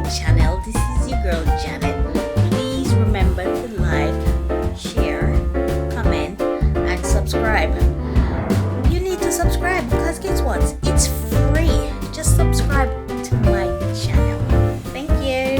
channel. This is your girl Janet. Please remember to like, share, comment, and subscribe. You need to subscribe because guess what? It's free. Just subscribe to my channel. Thank you.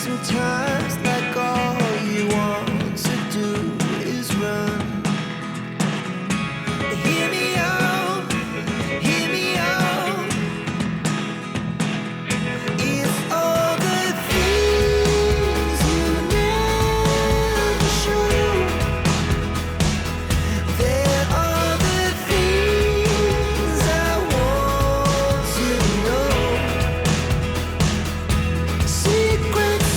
Sometimes like all you want to do is run. Hear me out, hear me out. It's all the things you never show. There are the things I want to know. Secrets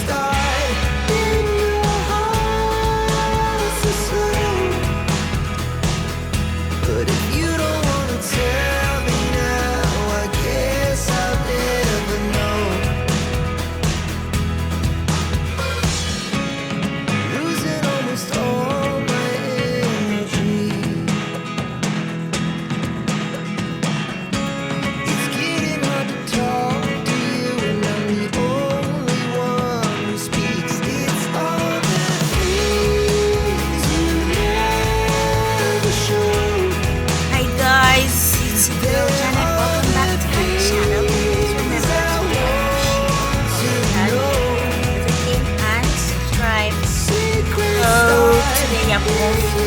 but if you don't wanna tell me now, I guess I'll never know. Losing almost all my energy. It's getting hard to talk to you, and I'm the only one who speaks. It's all the things you never show. Hi guys, it's your girl Janet. Welcome back to my channel. Please remember to like, everything, and subscribe. So today I'm going to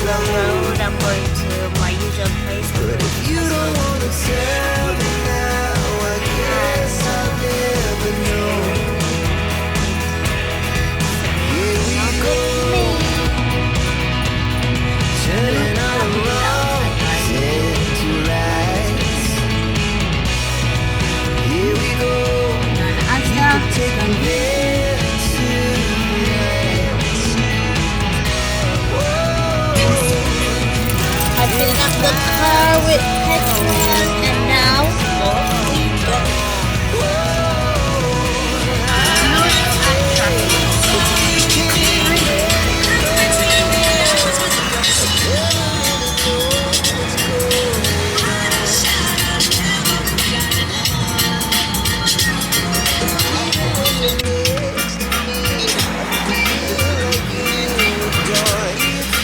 the road. I'm going to my usual place. But if you don't wanna tell me now, I guess I'll never know. Here we go, turning our wrongs into rights. Here we go, you can take me there tonight. Whoa. I filled up the car with petrol and now off we go.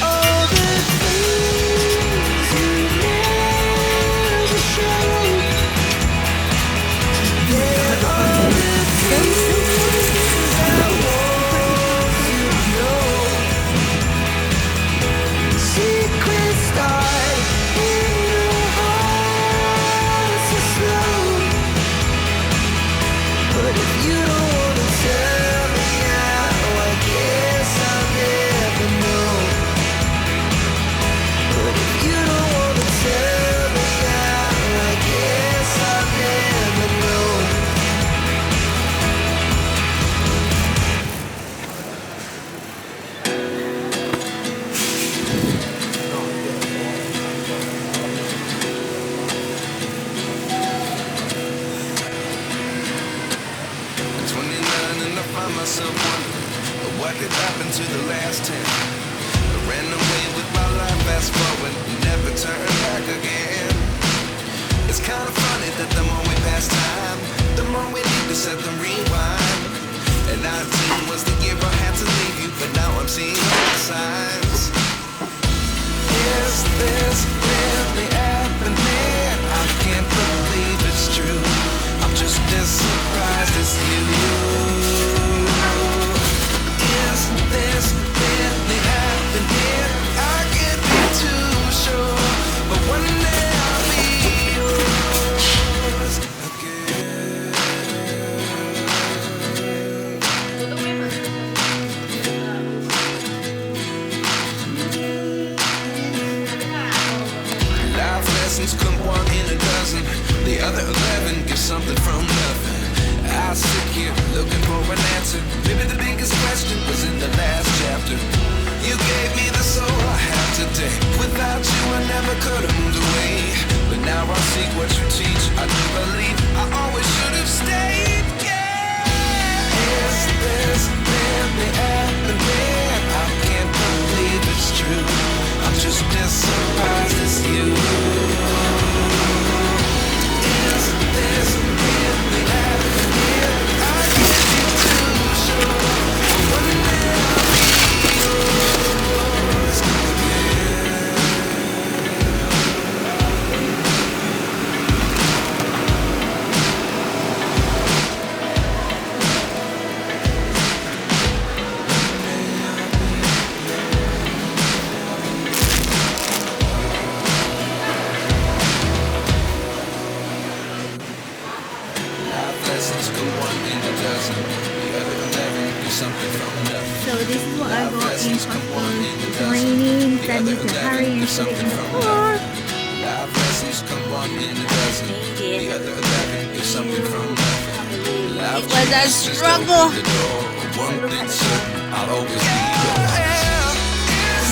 All the things you never show. set the rewind. And 19 was the year I had to leave you, but now I'm seeing all the signs. Is this really happening? I can't believe it's true. I'm just as surprised as you. Is this really happening? I can't be too sure, but one day I'll be yours again. Life lessons come one in a dozen. The other 11 give something from nothing. I sit here looking for an answer. Maybe the biggest question was in the last chapter. You gave me the soul I have today. Without you I never could have moved away. But now I see what you teach. I do believe I always should have stayed. Yeah. Is this really happening? I can't believe it's true. I'm just as surprised as you. Is this really happening? I can't be too sure. One day I'll be yours again. Life lessons go one in a dozen. The other 11 do something from nothing. So this is what I Life got in lessons come one in a Costco. dozen. Raining, The so I other need to 11 hurry do and put it something in the from car. nothing. Life lessons come one in a dozen. The other 11 do something from nothing. Life It was a changes just struggle. open the door. One thing certain, I'll always be yours.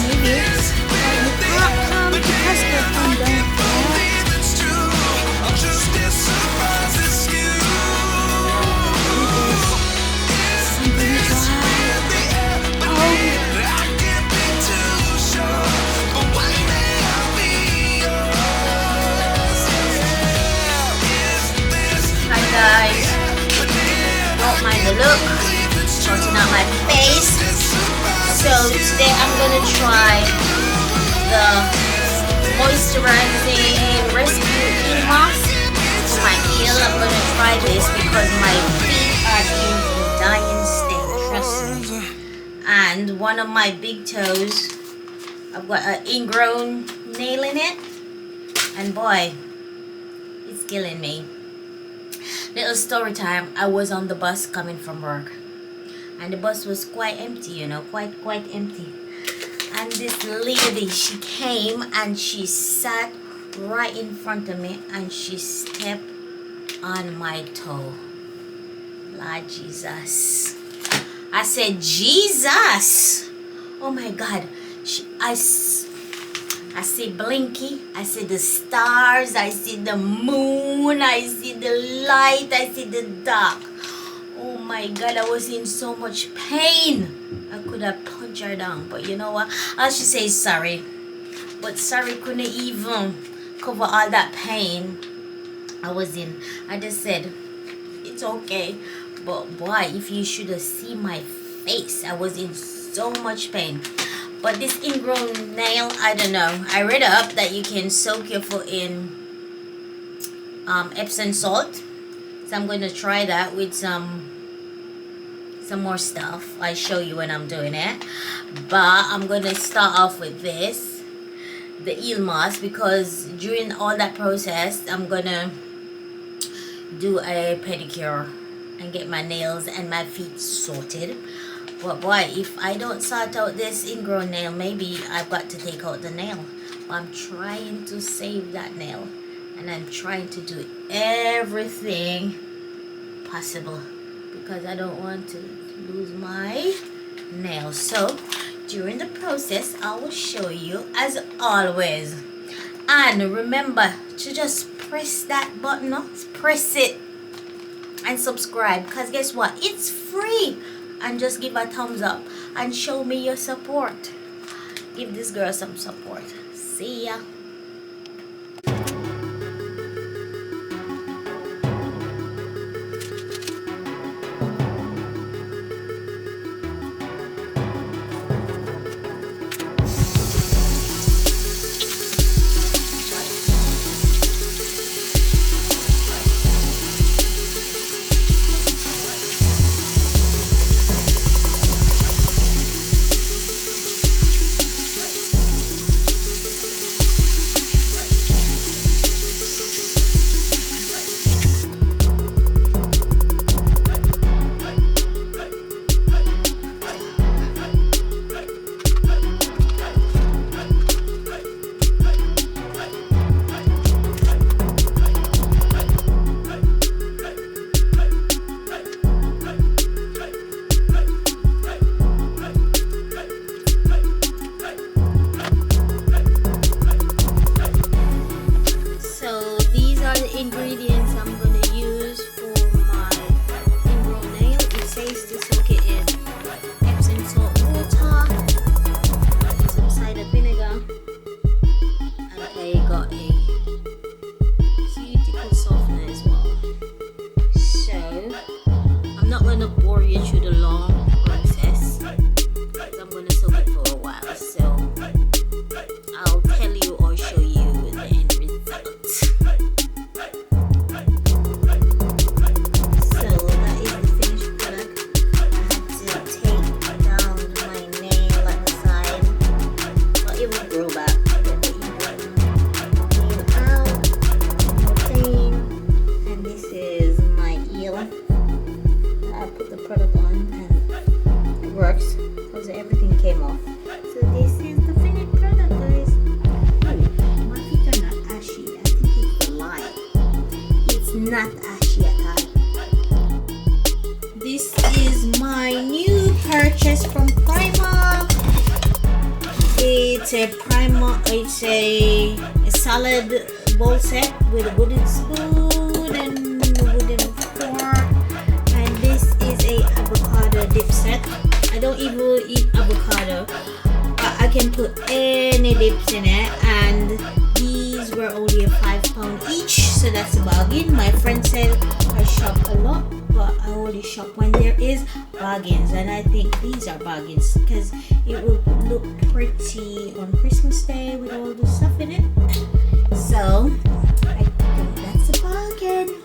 Maybe it's come to Costco from there. Believe it's true. I'm just as surprised as you. Is this really happening? I can't be too sure, but one day I'll be yours. Is this Hi guys, happening? don't mind the look, Believe it's true. sorting out my face. As surprised So today I'm gonna try the moisturizing rescue Xmas for my heel. I'm gonna try this because my feet are in a dying state, trust me. And one of my big toes, I've got an ingrown nail in it, and boy, it's killing me. Little story time. I was on the bus coming from work, and the bus was quite empty, you know, quite empty. And this lady, she came and she sat right in front of me and she stepped on my toe. Lord Jesus. I said, Jesus. Oh my God. I see Blinky. I see the stars. I see the moon. I see the light. I see the dark. Oh my God, I was in so much pain. I could have punched her down. But you know what? I should say sorry. But sorry couldn't even cover all that pain I was in. I just said, it's okay. But boy, if you should have seen my face, I was in so much pain. But this ingrown nail, I don't know. I read up that you can soak your foot in Epsom salt. So I'm going to try that with some more stuff. I'll show you when I'm doing it. But I'm going to start off with this, the Xmas, because during all that process, I'm going to do a pedicure and get my nails and my feet sorted. But boy, if I don't sort out this ingrown nail, maybe I've got to take out the nail. But I'm trying to save that nail. And I'm trying to do everything possible because I don't want to lose my nails. So during the process, I will show you as always. And remember to just press that button, press it and subscribe, because guess what, it's free. And just give a thumbs up and show me your support. Give this girl some support. See ya. It's a primer. It's a salad bowl set with a wooden spoon and a wooden fork. And this is a avocado dip set. I don't even eat avocado. I can put any dips in it, and these were only a £5 each, so that's a bargain. My friend said I shop a lot, but I only shop when there is bargains, and I think these are bargains because it will look pretty on Christmas Day with all the stuff in it. So I think that's a bargain.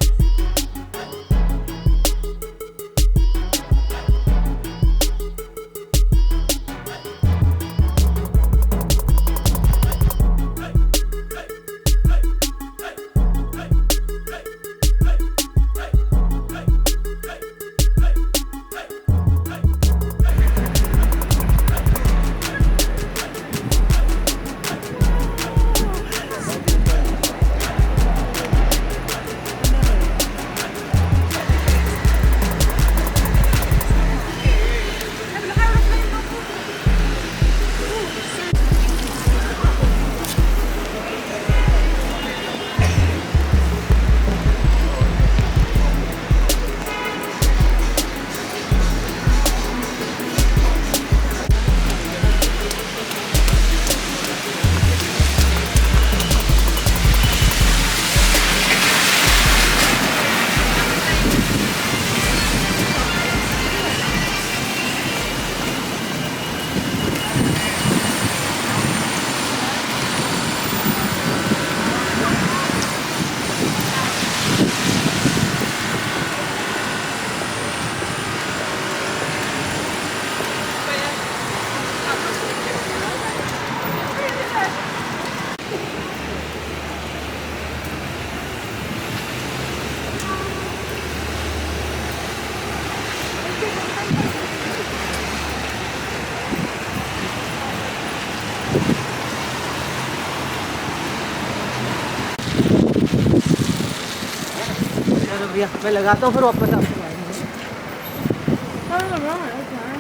भैया मैं लगाता हूँ फिर वापस आपको आएंगे। Oh, right, okay.